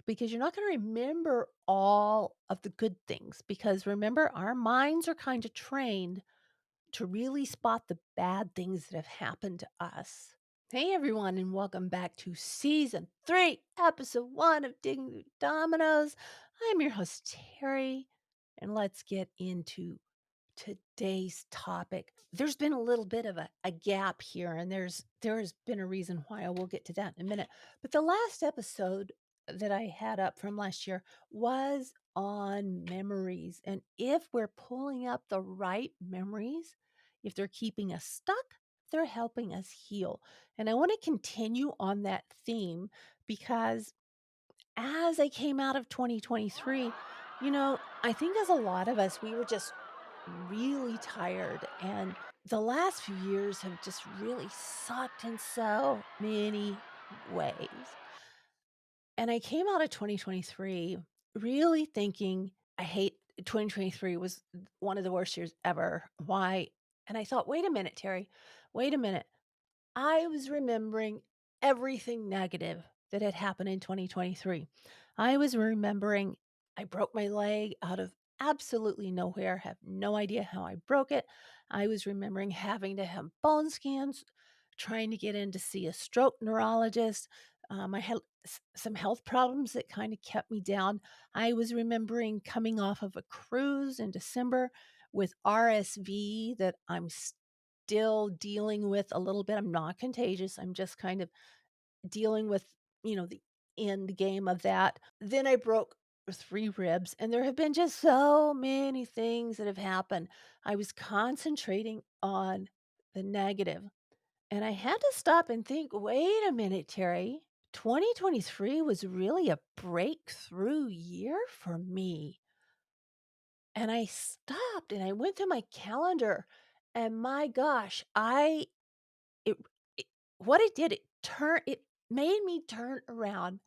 because you're not going to remember all of the good things. Because remember, our minds are kind of trained to really spot the bad things that have happened to us. Hey, everyone, and welcome back to season 3, episode 1 of Digging Through Dominoes. I'm your host, Teri, and let's get into today's topic. There's been a little bit of a gap here, and there's been a reason why. I will get to that in a minute. But the last episode that I had up from last year was on memories. And if we're pulling up the right memories, if they're keeping us stuck, they're helping us heal. And I want to continue on that theme because as I came out of 2023, I think as a lot of us, we were just really tired. And the last few years have just really sucked in so many ways. And I came out of 2023 really thinking I hate 2023 was one of the worst years ever. Why? And I thought, wait a minute, Teri, wait a minute. I was remembering everything negative that had happened in 2023. I was remembering I broke my leg out of absolutely nowhere, have no idea how I broke it. I was remembering having to have bone scans, trying to get in to see a stroke neurologist. I had some health problems that kind of kept me down. I was remembering coming off of a cruise in December with RSV that I'm still dealing with a little bit. I'm not contagious. I'm just kind of dealing with, the end game of that. Then I broke 3 ribs, and there have been just so many things that have happened. I was concentrating on the negative, and I had to stop and think, wait a minute, Teri. 2023 was really a breakthrough year for me. And I stopped and I went to my calendar, and my gosh, it, it what it did, it made me turn around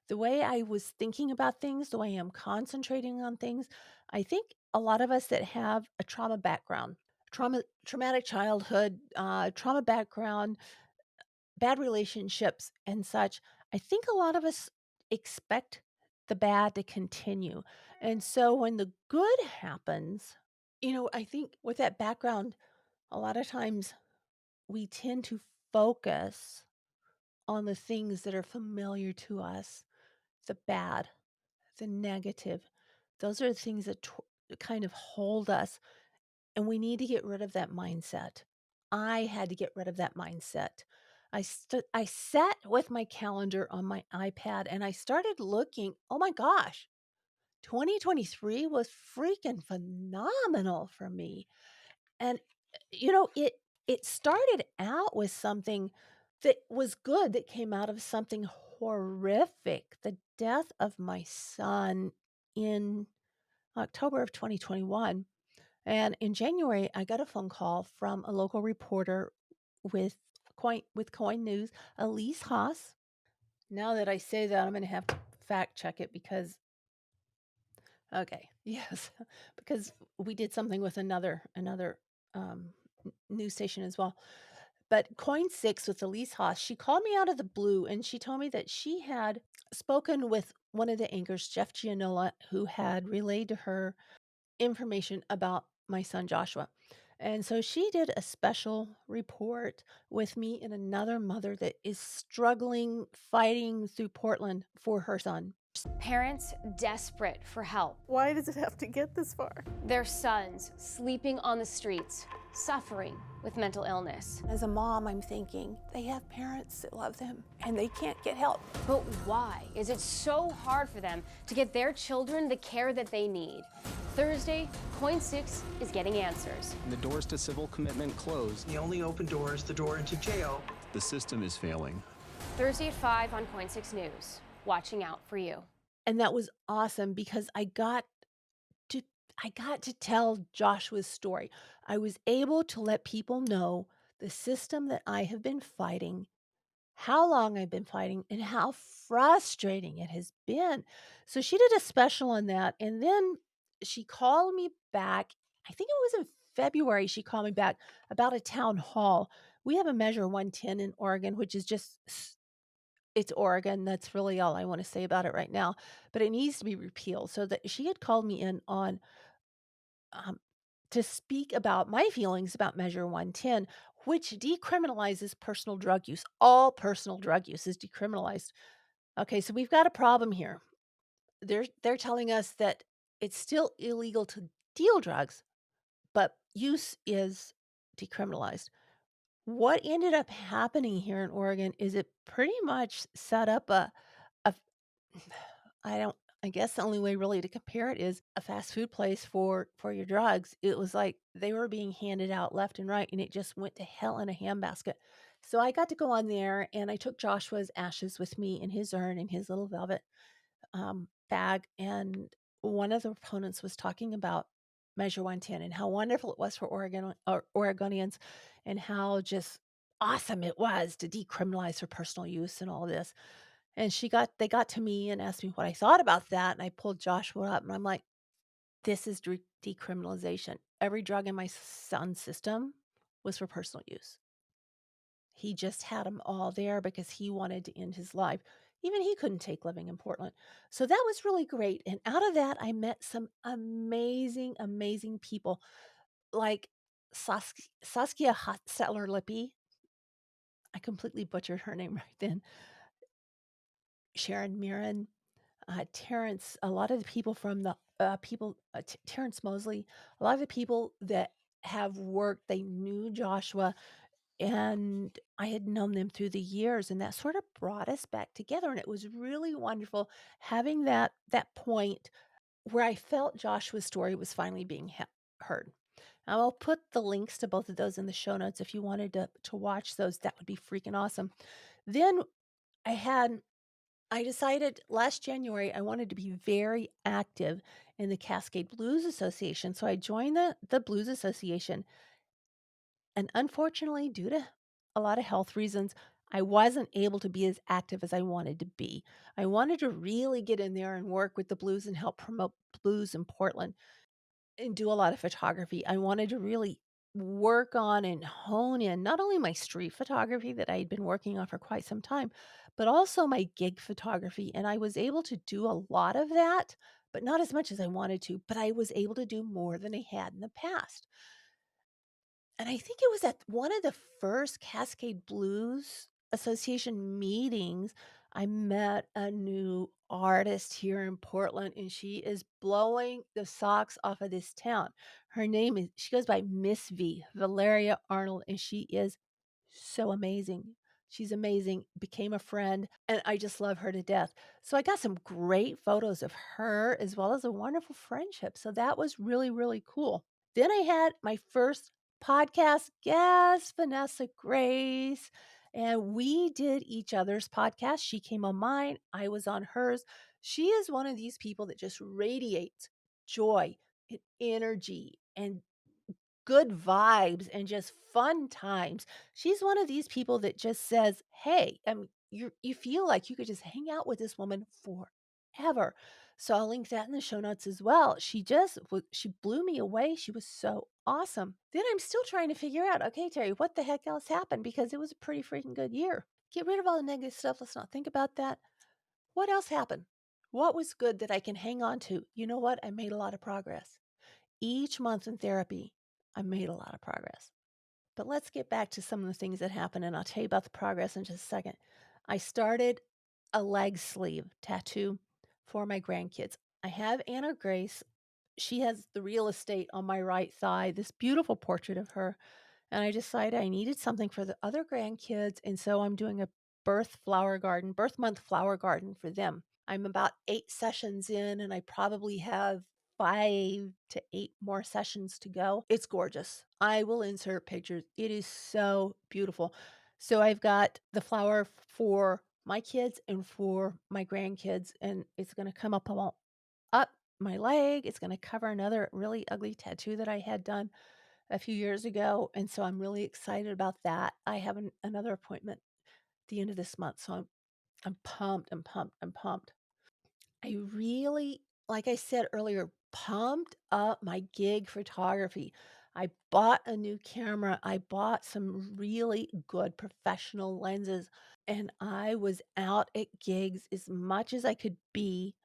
the way I was thinking about things, the way I'm concentrating on things. I think a lot of us that have a trauma background, traumatic childhood, trauma background, bad relationships and such, I think a lot of us expect the bad to continue. And so when the good happens, I think with that background, a lot of times we tend to focus on the things that are familiar to us, the bad, the negative. Those are the things that kind of hold us. And we need to get rid of that mindset. I had to get rid of that mindset. I sat with my calendar on my iPad and I started looking. Oh my gosh, 2023 was freaking phenomenal for me. And it started out with something that was good that came out of something horrific, the death of my son in October of 2021. And in January, I got a phone call from a local reporter with Coin News, Elise Haas. Now that I say that, I'm going to have to fact check it because, okay, yes, because we did something with another news station as well. But Coin 6 with Elise Haas, she called me out of the blue and she told me that she had spoken with one of the anchors, Jeff Gianola, who had relayed to her information about my son Joshua. And so she did a special report with me and another mother that is struggling, fighting through Portland for her son. Parents desperate for help. Why does it have to get this far? Their sons sleeping on the streets, suffering with mental illness. As a mom, I'm thinking they have parents that love them and they can't get help. But why is it so hard for them to get their children the care that they need? Thursday, Coin 6 is getting answers. The doors to civil commitment closed. The only open door is the door into jail. The system is failing. Thursday at 5 on Coin 6 News. Watching out for you. And that was awesome because I got to tell Joshua's story. I was able to let people know the system that I have been fighting, how long I've been fighting, and how frustrating it has been. So she did a special on that. And then she called me back. I think it was in February. She called me back about a town hall. We have a Measure 110 in Oregon, which is just It's Oregon, that's really all I wanna say about it right now, but it needs to be repealed, so that she had called me in on, um, to speak about my feelings about Measure 110, which decriminalizes personal drug use. All personal drug use is decriminalized. Okay, so we've got a problem here. They're telling us that it's still illegal to deal drugs, but use is decriminalized. What ended up happening here in Oregon is it pretty much set up a I don't I guess the only way really to compare it is a fast food place for your drugs. It was like they were being handed out left and right, and it just went to hell in a handbasket. So I got to go on there, and I took Joshua's ashes with me in his urn in his little velvet bag, and one of the proponents was talking about Measure 110 and how wonderful it was for Oregonians, and how just awesome it was to decriminalize for personal use and all this. And they got to me and asked me what I thought about that, and I pulled Joshua up, and I'm like, "This is decriminalization. Every drug in my son's system was for personal use. He just had them all there because he wanted to end his life. Even he couldn't take living in Portland." So that was really great, and out of that, I met some amazing, amazing people like Saskia Hotseller-Lippy. I completely butchered her name right then. Sharon Mirren, Terrence, a lot of the people from the Terrence Mosley, a lot of the people that have worked, they knew Joshua, and I had known them through the years, and that sort of brought us back together. And it was really wonderful having that point where I felt Joshua's story was finally being heard. I'll put the links to both of those in the show notes if you wanted to watch those. That would be freaking awesome. Then I had I decided last January I wanted to be very active in the Cascade Blues Association. So I joined the Blues Association. And unfortunately, due to a lot of health reasons, I wasn't able to be as active as I wanted to be. I wanted to really get in there and work with the blues and help promote blues in Portland and do a lot of photography. I wanted to really work on and hone in not only my street photography that I had been working on for quite some time, but also my gig photography. And I was able to do a lot of that, but not as much as I wanted to. But I was able to do more than I had in the past. And I think it was at one of the first Cascade Blues Association meetings, I met a new artist here in Portland, and she is blowing the socks off of this town. She goes by Miss V, Valeria Arnold, and she is so amazing. She's amazing, became a friend, and I just love her to death. So I got some great photos of her as well as a wonderful friendship. So that was really, really cool. Then I had my first podcast guest, Vanessa Grace, and we did each other's podcast. She came on mine, I was on hers. She is one of these people that just radiates joy and energy and good vibes and just fun times. She's one of these people that just says, "Hey," you feel like you could just hang out with this woman forever. So I'll link that in the show notes as well. She blew me away. She was so awesome. Then I'm still trying to figure out, okay, Terry, what the heck else happened? Because it was a pretty freaking good year. Get rid of all the negative stuff. Let's not think about that. What else happened? What was good that I can hang on to? You know what? I made a lot of progress. Each month in therapy, I made a lot of progress. But let's get back to some of the things that happened, and I'll tell you about the progress in just a second. I started a leg sleeve tattoo for my grandkids. I have Anna Grace. She has the real estate on my right thigh, this beautiful portrait of her. And I decided I needed something for the other grandkids. And so I'm doing a birth month flower garden for them. I'm about 8 sessions in, and I probably have 5 to 8 more sessions to go. It's gorgeous. I will insert pictures. It is so beautiful. So I've got the flower for my kids and for my grandkids, and it's going to come up my leg. It's going to cover another really ugly tattoo that I had done a few years ago. And so I'm really excited about that. I have another appointment at the end of this month. So I'm pumped. I'm pumped. I'm pumped. I really, like I said earlier, pumped up my gig photography. I bought a new camera. I bought some really good professional lenses, and I was out at gigs as much as I could be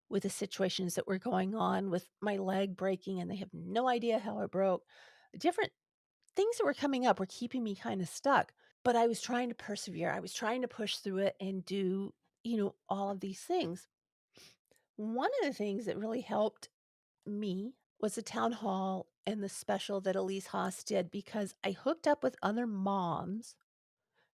with the situations that were going on with my leg breaking, and they have no idea how it broke. Different things that were coming up were keeping me kind of stuck, but I was trying to persevere. I was trying to push through it and do, all of these things. One of the things that really helped me was the town hall and the special that Elise Haas did because I hooked up with other moms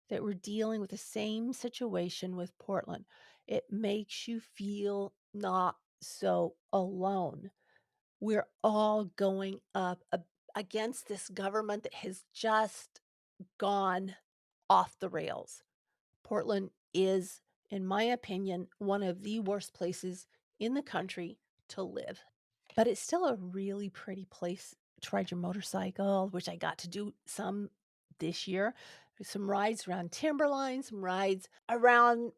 that were dealing with the same situation with Portland. It makes you feel not so alone. We're all going up against this government that has just gone off the rails. Portland is, in my opinion, one of the worst places in the country to live. But it's still a really pretty place to ride your motorcycle, which I got to do some this year. Some rides around Timberline, some rides around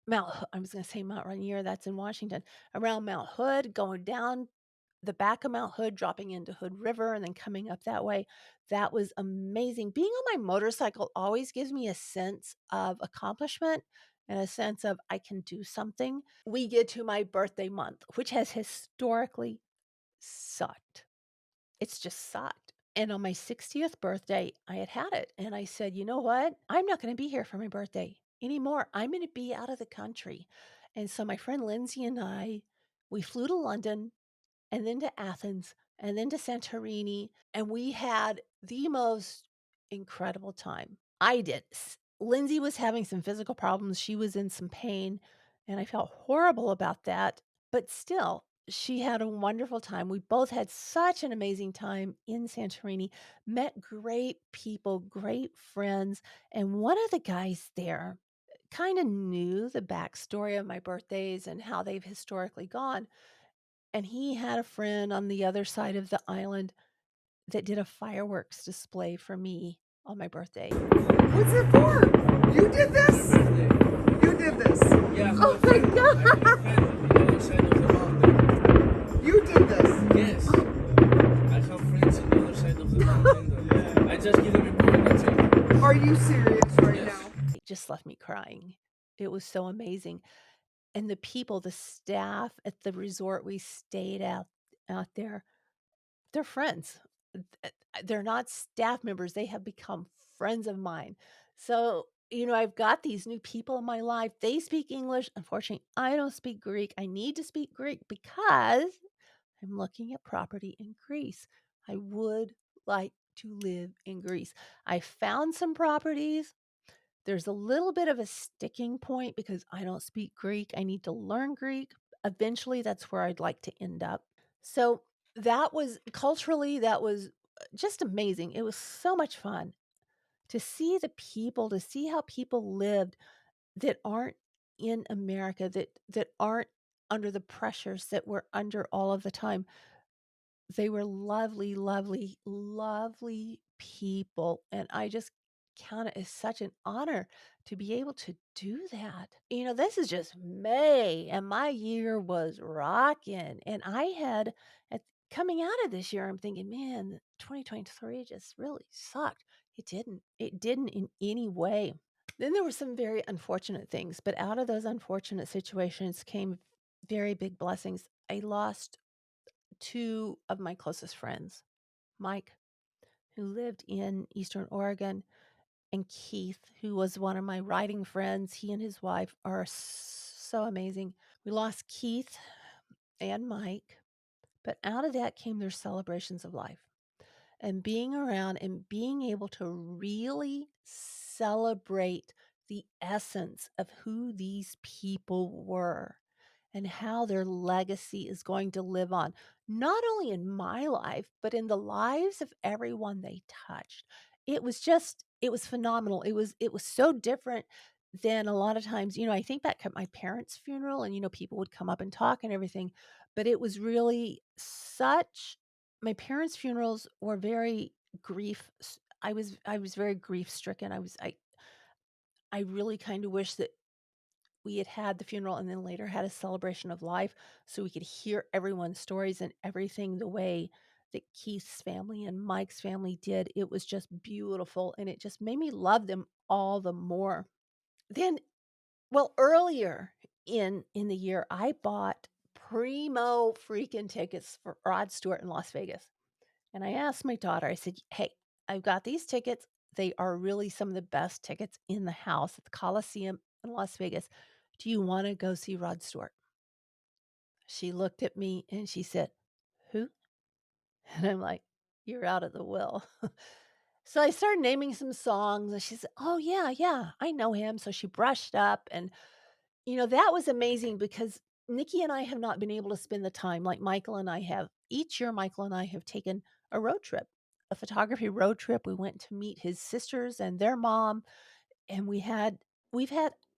I was going to say Mount Rainier, that's in Washington, around Mount Hood, going down the back of Mount Hood, dropping into Hood River, and then coming up that way. That was amazing. Being on my motorcycle always gives me a sense of accomplishment and a sense of I can do something. We get to my birthday month, which has historically sucked. It's just sucked. And on my 60th birthday, I had it. And I said, you know what? I'm not going to be here for my birthday anymore. I'm going to be out of the country. And so my friend Lindsay and we flew to London and then to Athens and then to Santorini. And we had the most incredible time. I did. Lindsay was having some physical problems. She was in some pain. And I felt horrible about that. But still, she had a wonderful time. We both had such an amazing time in Santorini, met great people, great friends. And one of the guys there kind of knew the backstory of my birthdays and how they've historically gone. And he had a friend on the other side of the island that did a fireworks display for me on my birthday. What's it for? You did this? You did this? Yeah, oh my god! You did this? Yes. I have friends on the other side of the mountain. I just give them a call, that's it. Are you serious right Yes. now? It just left me crying. It was so amazing. And the people, the staff at the resort we stayed out there, they're friends. They're not staff members. They have become friends of mine. So, I've got these new people in my life. They speak English. Unfortunately, I don't speak Greek. I need to speak Greek because I'm looking at property in Greece. I would like to live in Greece. I found some properties. There's a little bit of a sticking point because I don't speak Greek. I need to learn Greek. Eventually, that's where I'd like to end up. So that was culturally, that was just amazing. It was so much fun to see the people, to see how people lived that aren't in America, that aren't under the pressures that we're under all of the time. They were lovely, lovely, lovely people, and I just count it as such an honor to be able to do that. This is just May, and my year was rocking, and I had at coming out of this year, I'm thinking, "Man, 2023 just really sucked." It didn't. It didn't in any way. Then there were some very unfortunate things, but out of those unfortunate situations came very big blessings. I lost two of my closest friends, Mike, who lived in Eastern Oregon, and Keith, who was one of my writing friends. He and his wife are so amazing. We lost Keith and Mike, but out of that came their celebrations of life and being around and being able to really celebrate the essence of who these people were and how their legacy is going to live on, not only in my life, but in the lives of everyone they touched. It was phenomenal. It was so different than a lot of times, I think back at my parents' funeral and, people would come up and talk and everything, but it was really such my parents' funerals were very I was very grief stricken. I really kind of wish that we had had the funeral and then later had a celebration of life so we could hear everyone's stories and everything the way that Keith's family and Mike's family did. It was just beautiful, and it just made me love them all the more. Then, well, earlier in the year, I bought primo freaking tickets for Rod Stewart in Las Vegas. And I asked my daughter, I said, "Hey, I've got these tickets. They are really some of the best tickets in the house at the Coliseum in Las Vegas. Do you want to go see Rod Stewart?" She looked at me and she said, "Who?" And I'm like, "You're out of the will." So I started naming some songs and she said, "Oh, yeah, yeah, I know him." So she brushed up and, that was amazing because Nikki and I have not been able to spend the time like Michael and I have. Each year, Michael and I have taken a road trip, a photography road trip. We went to meet his sisters and their mom, and we've had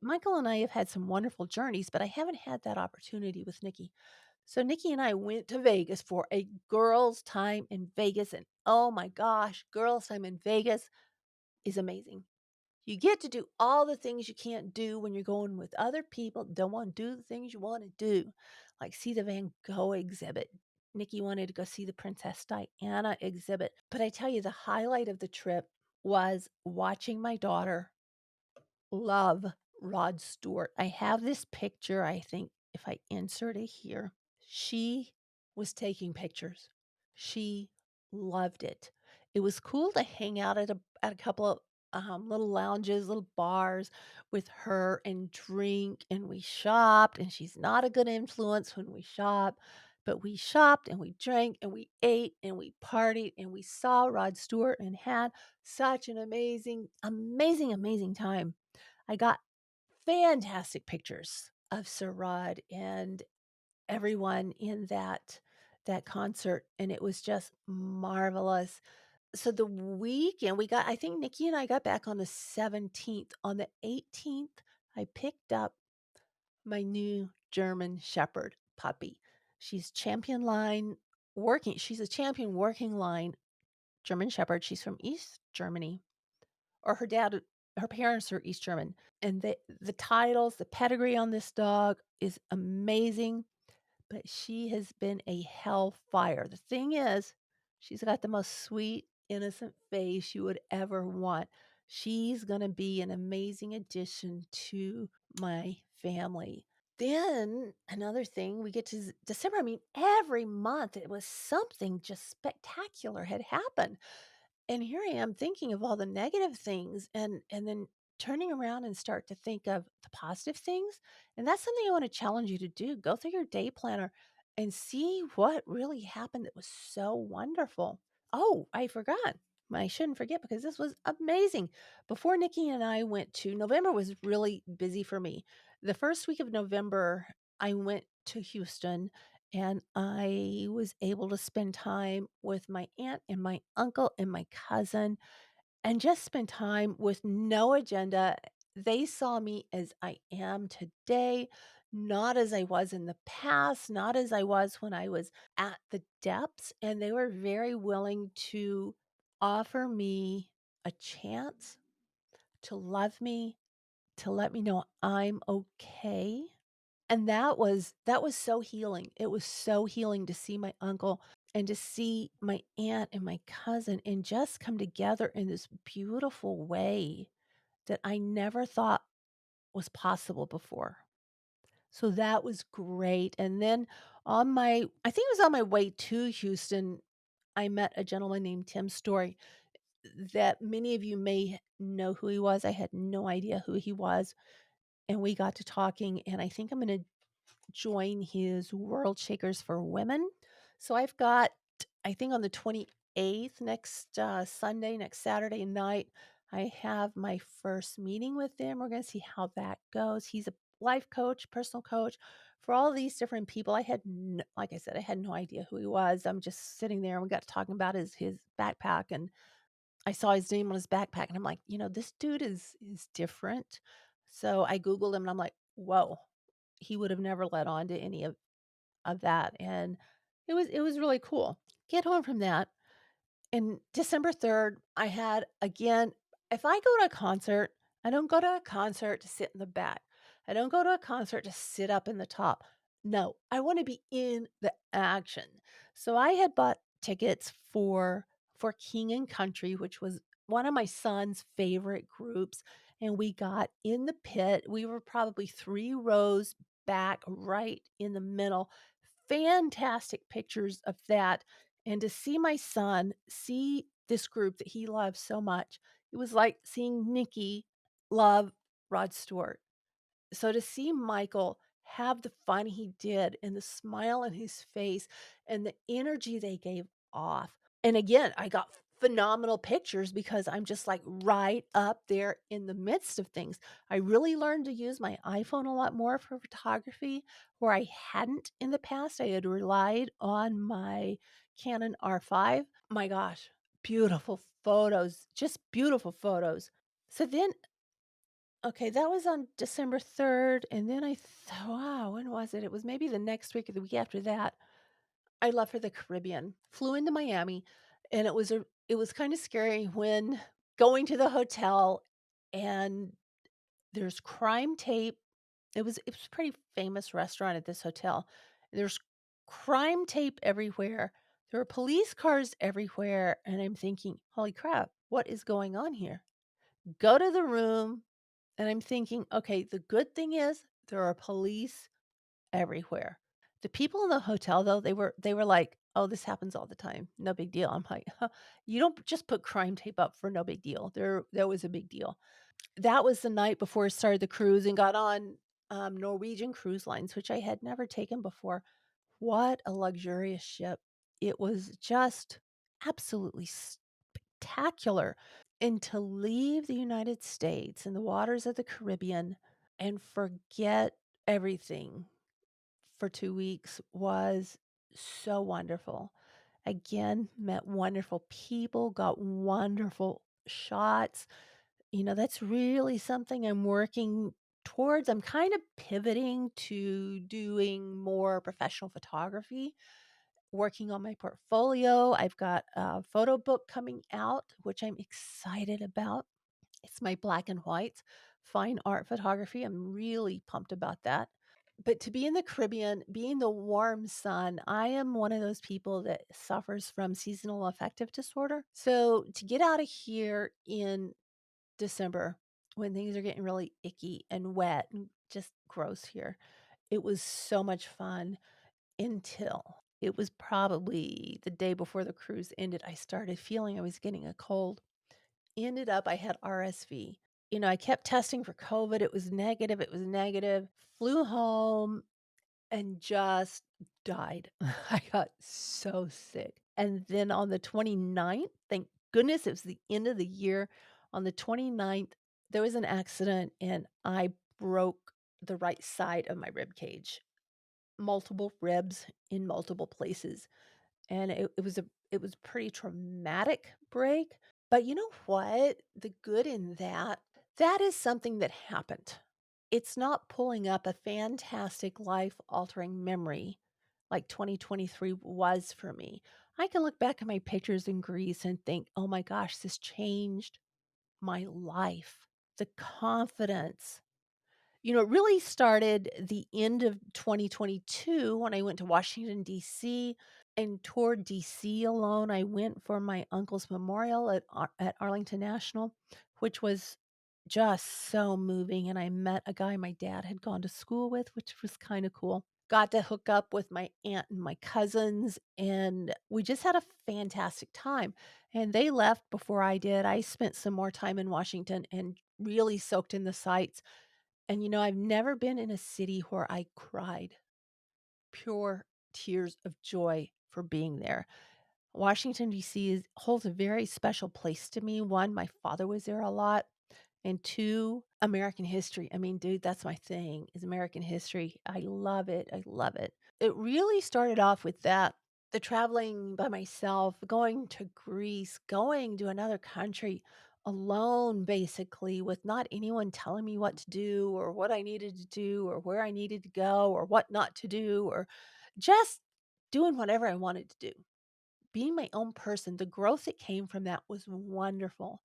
Michael and I have had some wonderful journeys, but I haven't had that opportunity with Nikki. So Nikki and I went to Vegas for a girls' time in Vegas, and oh my gosh, girls' time in Vegas is amazing. You get to do all the things you can't do when you're going with other people that don't want to do the things you want to do, like see the Van Gogh exhibit. Nikki wanted to go see the Princess Diana exhibit. But I tell you, the highlight of the trip was watching my daughter love Rod Stewart. I have this picture, I think, if I insert it here. She was taking pictures. She loved it. It was cool to hang out at a couple of little lounges, little bars with her and drink, and we shopped. And she's not a good influence when we shop, but we shopped and we drank and we ate and we partied and we saw Rod Stewart and had such an amazing, amazing, amazing time. I got fantastic pictures of Sir Rod and everyone in that concert, and it was just marvelous. So the weekend I think Nikki and I got back on the 17th. On the 18th, I picked up my new German Shepherd puppy. She's a champion working line German Shepherd. She's from East Germany, or her parents are East German. And the titles, the pedigree on this dog is amazing, but she has been a hellfire. The thing is, she's got the most sweet, innocent face you would ever want. She's going to be an amazing addition to my family. Then another thing, we get to December. I mean, every month it was something just spectacular had happened. And here I am thinking of all the negative things and then turning around and start to think of the positive things. And that's something I want to challenge you to do. Go through your day planner and see what really happened that was so wonderful. Oh, I forgot. I shouldn't forget because this was amazing. Before Nikki and I went to November was really busy for me. The first week of November, I went to Houston and I was able to spend time with my aunt and my uncle and my cousin and just spend time with no agenda. They saw me as I am today, not as I was in the past, not as I was when I was at the depths. And they were very willing to offer me a chance to love me, to let me know I'm okay. And that was so healing. It was so healing to see my uncle and to see my aunt and my cousin and just come together in this beautiful way that I never thought was possible before. So that was great. And then I think it was on my way to Houston, I met a gentleman named Tim Story that many of you may know who he was. I had no idea who he was. And we got to talking, and I think I'm going to join his World Shakers for Women. So I think on the 28th, next Sunday, next Saturday night, I have my first meeting with him. We're going to see how that goes. He's a life coach, personal coach for all these different people. Like I said, I had no idea who he was. I'm just sitting there and we got to talking about his backpack, and I saw his name on his backpack and I'm like, this dude is different. So I Googled him and I'm like, whoa, he would have never let on to any of that. And it was really cool. Get home from that. And December 3rd, I had again, if I go to a concert, I don't go to a concert to sit in the back. I don't go to a concert to sit up in the top. No, I want to be in the action. So I had bought tickets for King and Country, which was one of my son's favorite groups, and we got in the pit. We were probably 3 rows back, right in the middle. Fantastic pictures of that, and to see my son see this group that he loves so much, it was like seeing Nikki love Rod Stewart. So to see Michael have the fun he did and the smile on his face and the energy they gave off. And again, I got phenomenal pictures because I'm just like right up there in the midst of things. I really learned to use my iPhone a lot more for photography where I hadn't in the past. I had relied on my Canon R5. My gosh, beautiful photos, just beautiful photos. So then okay, that was on December 3rd, and then I thought, wow, when was it? It was maybe the next week or the week after that. I left for the Caribbean, flew into Miami, and it was kind of scary when going to the hotel and there's crime tape. It was a pretty famous restaurant at this hotel. There's crime tape everywhere. There are police cars everywhere, and I'm thinking, holy crap, what is going on here? Go to the room, and I'm thinking, okay, the good thing is there are police everywhere. The people in the hotel though, they were like, "Oh, this happens all the time. No big deal." I'm like, "Huh, you don't just put crime tape up for no big deal." There was a big deal. That was the night before I started the cruise and got on Norwegian Cruise Lines, which I had never taken before. What a luxurious ship. It was just absolutely spectacular. And to leave the United States and the waters of the Caribbean and forget everything for 2 weeks was so wonderful. Again, met wonderful people, got wonderful shots. That's really something I'm working towards. I'm kind of pivoting to doing more professional photography, working on my portfolio. I've got a photo book coming out, which I'm excited about. It's my black and white fine art photography. I'm really pumped about that. But to be in the Caribbean, be in the warm sun, I am one of those people that suffers from seasonal affective disorder. So to get out of here in December when things are getting really icky and wet and just gross here, it was so much fun until it was probably the day before the cruise ended. I started feeling I was getting a cold. Ended up, I had RSV. I kept testing for COVID. It was negative. It was negative. Flew home and just died. I got so sick. And then on the 29th, thank goodness it was the end of the year. On the 29th, there was an accident and I broke the right side of my rib cage. Multiple ribs in multiple places. And it was a pretty traumatic break. But you know what? The good in that is something that happened. It's not pulling up a fantastic life-altering memory like 2023 was for me. I can look back at my pictures in Greece and think, "Oh my gosh, this changed my life." The confidence. It really started the end of 2022 when I went to Washington, D.C. and toured DC alone. I went for my uncle's memorial at Arlington National, which was just so moving. And I met a guy my dad had gone to school with, which was kind of cool. Got to hook up with my aunt and my cousins, and we just had a fantastic time. And they left before I did. I spent some more time in Washington and really soaked in the sights. And I've never been in a city where I cried pure tears of joy for being there. Washington, D.C. Holds a very special place to me. One, my father was there a lot. And two, American history. I mean, dude, that's my thing is American history. I love it. I love it. It really started off with that. The traveling by myself, going to Greece, going to another country alone, basically, with not anyone telling me what to do or what I needed to do or where I needed to go or what not to do or just doing whatever I wanted to do. Being my own person, the growth that came from that was wonderful.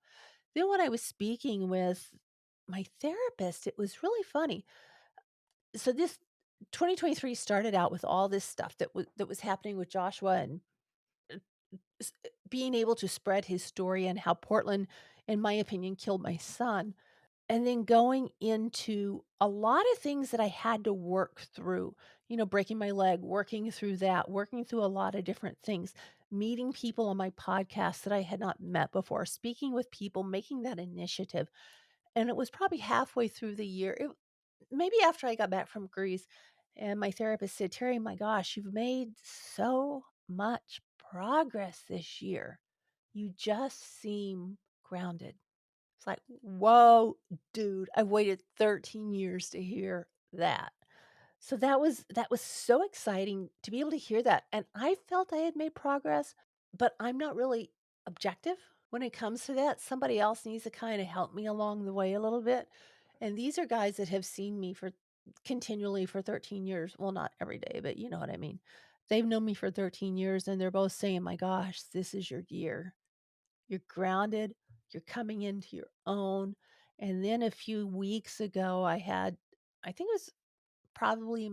Then when I was speaking with my therapist, it was really funny. So this 2023 started out with all this stuff that was happening with Joshua and being able to spread his story and how Portland, in my opinion, killed my son. And then going into a lot of things that I had to work through, breaking my leg, working through that, working through a lot of different things, meeting people on my podcast that I had not met before, speaking with people, making that initiative. And it was probably halfway through the year, maybe after I got back from Greece, and my therapist said, Terry, my gosh, you've made so much progress this year. You just seem grounded. It's like, whoa, dude, I've waited 13 years to hear that. So that was so exciting to be able to hear that. And I felt I had made progress, but I'm not really objective when it comes to that. Somebody else needs to kind of help me along the way a little bit. And these are guys that have seen me for continually for 13 years. Well, not every day, but you know what I mean. They've known me for 13 years and they're both saying, my gosh, this is your year. You're grounded, you're coming into your own. And then a few weeks ago, I think it was probably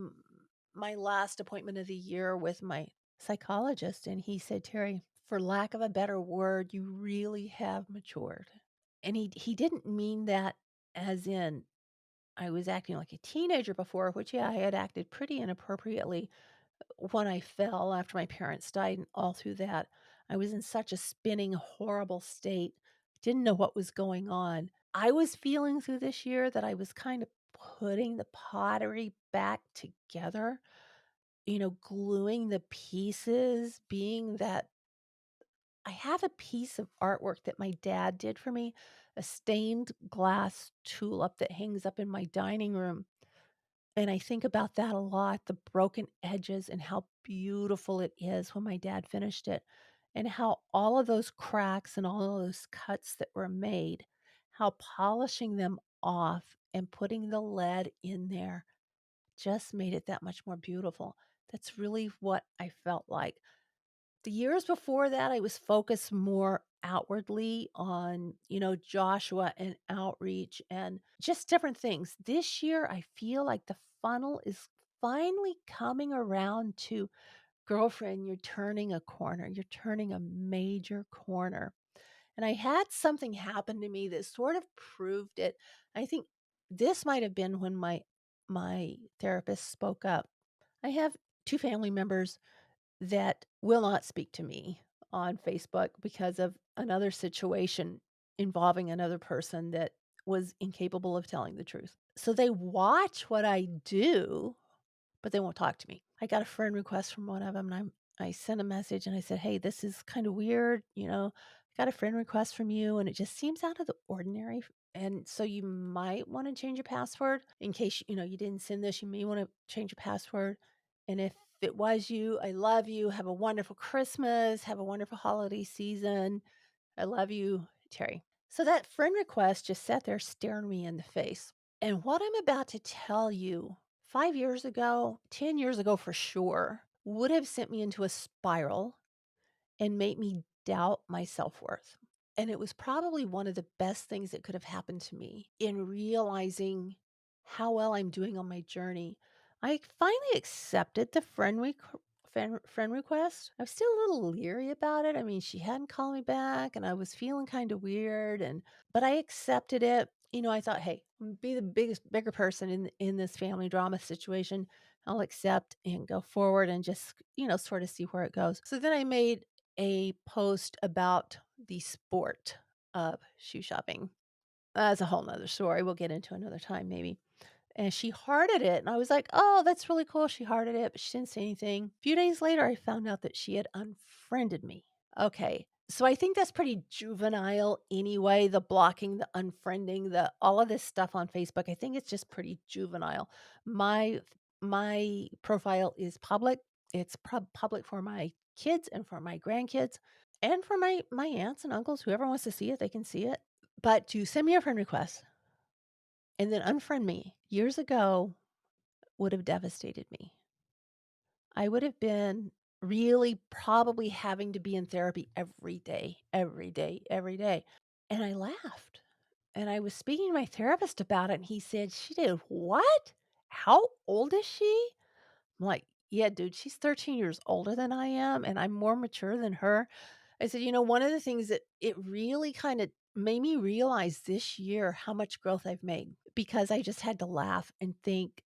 my last appointment of the year with my psychologist. And he said, Terry, for lack of a better word, you really have matured. And he didn't mean that as in I was acting like a teenager before, which, yeah, I had acted pretty inappropriately when I fell after my parents died and all through that. I was in such a spinning, horrible state, didn't know what was going on. I was feeling through this year that I was kind of putting the pottery back together, gluing the pieces, being that I have a piece of artwork that my dad did for me, a stained glass tulip that hangs up in my dining room. And I think about that a lot, the broken edges and how beautiful it is when my dad finished it, and how all of those cracks and all of those cuts that were made, how polishing them off and putting the lead in there just made it that much more beautiful. That's really what I felt like. The years before that, I was focused more outwardly on, Joshua and outreach and just different things. This year, I feel like the funnel is finally coming around to girlfriend, you're turning a corner. You're turning a major corner. And I had something happen to me that sort of proved it. I think this might have been when my therapist spoke up. I have two family members that will not speak to me on Facebook because of another situation involving another person that was incapable of telling the truth. So they watch what I do, but they won't talk to me. I got a friend request from one of them, and I sent a message and I said, "Hey, this is kind of weird, I got a friend request from you and it just seems out of the ordinary. And so you might want to change your password in case you didn't send this. You may want to change your password. And if it was you, I love you. Have a wonderful Christmas. Have a wonderful holiday season. I love you, Terry." So that friend request just sat there staring me in the face. And what I'm about to tell you, 5 years ago, 10 years ago for sure, would have sent me into a spiral and made me doubt my self worth. And it was probably one of the best things that could have happened to me in realizing how well I'm doing on my journey. I finally accepted the friend request. I was still a little leery about it. I mean, she hadn't called me back and I was feeling kind of weird but I accepted it. I thought, hey, be the bigger person in this family drama situation. I'll accept and go forward and just, sort of see where it goes. So then I made a post about the sport of shoe shopping. That's a whole nother story. We'll get into another time, maybe. And she hearted it. And I was like, oh, that's really cool. She hearted it, but she didn't say anything. A few days later, I found out that she had unfriended me. Okay. So I think that's pretty juvenile anyway. The blocking, the unfriending, the all of this stuff on Facebook. I think it's just pretty juvenile. My profile is public. It's public for my kids and for my grandkids and for my aunts and uncles. Whoever wants to see it, they can see it. But to send me a friend request and then unfriend me years ago would have devastated me. I would have been really probably having to be in therapy every day, every day, every day. And I laughed. And I was speaking to my therapist about it, and he said, "She did what? How old is she?" I'm like, "Yeah, dude, she's 13 years older than I am, and I'm more mature than her." I said, one of the things that it really kind of made me realize this year how much growth I've made because I just had to laugh and think,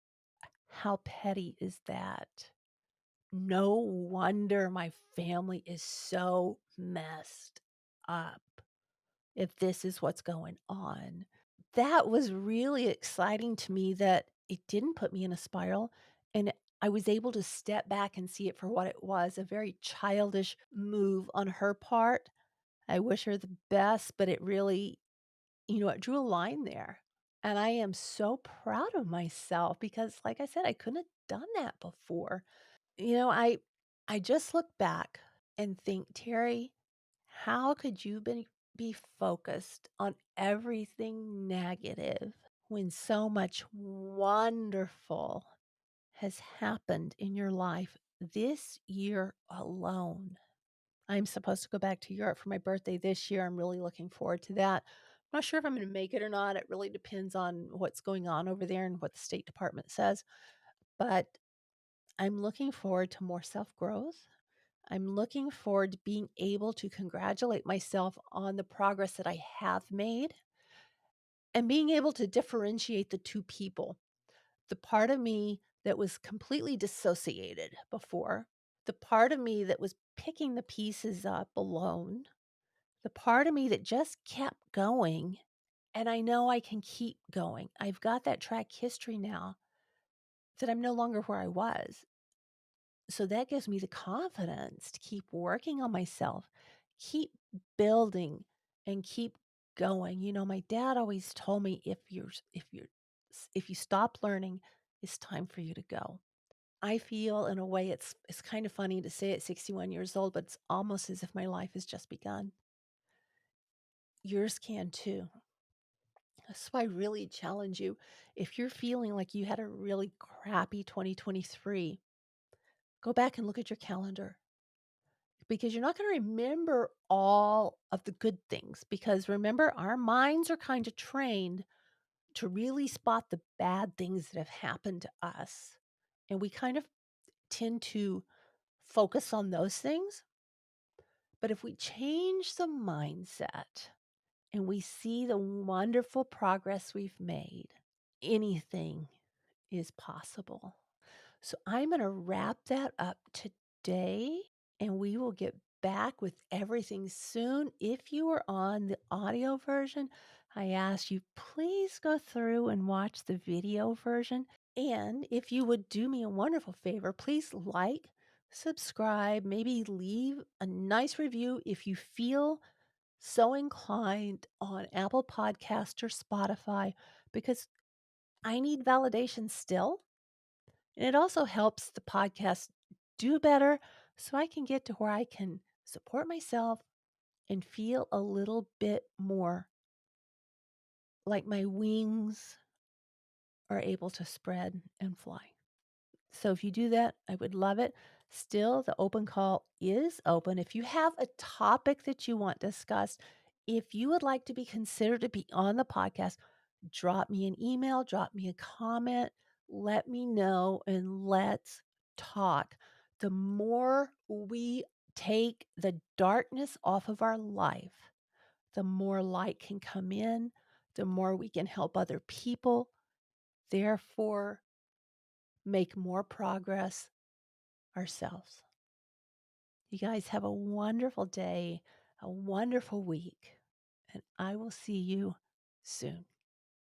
how petty is that? No wonder my family is so messed up if this is what's going on. That was really exciting to me that it didn't put me in a spiral and I was able to step back and see it for what it was, a very childish move on her part. I wish her the best, but it really, it drew a line there. And I am so proud of myself because like I said, I couldn't have done that before. You know, I I just look back and think, Terry, how could you be focused on everything negative when so much wonderful has happened in your life this year alone? I'm supposed to go back to Europe for my birthday this year. I'm really looking forward to that. I'm not sure if I'm going to make it or not. It really depends on what's going on over there and what the State Department says. But I'm looking forward to more self growth. I'm looking forward to being able to congratulate myself on the progress that I have made and being able to differentiate the two people. The part of me that was completely dissociated before, the part of me that was picking the pieces up alone, the part of me that just kept going. And I know I can keep going. I've got that track history now that I'm no longer where I was. So that gives me the confidence to keep working on myself, keep building and keep going. My dad always told me if you stop learning, it's time for you to go. I feel in a way it's kind of funny to say at 61 years old, but it's almost as if my life has just begun. Yours can too. So I really challenge you if you're feeling like you had a really crappy 2023, go back and look at your calendar because you're not going to remember all of the good things. Because remember, our minds are kind of trained to really spot the bad things that have happened to us. And we kind of tend to focus on those things. But if we change the mindset and we see the wonderful progress we've made, anything is possible. So I'm going to wrap that up today and we will get back with everything soon. If you are on the audio version, I ask you please go through and watch the video version. And if you would do me a wonderful favor, please like, subscribe, maybe leave a nice review if you feel so inclined on Apple Podcast or Spotify, because I need validation still. And it also helps the podcast do better so I can get to where I can support myself and feel a little bit more like my wings are able to spread and fly. So if you do that, I would love it. Still, the open call is open. If you have a topic that you want discussed, if you would like to be considered to be on the podcast, drop me an email, drop me a comment, let me know, and let's talk. The more we take the darkness off of our life, the more light can come in, the more we can help other people, therefore, make more progress ourselves. You guys have a wonderful day, a wonderful week, and I will see you soon.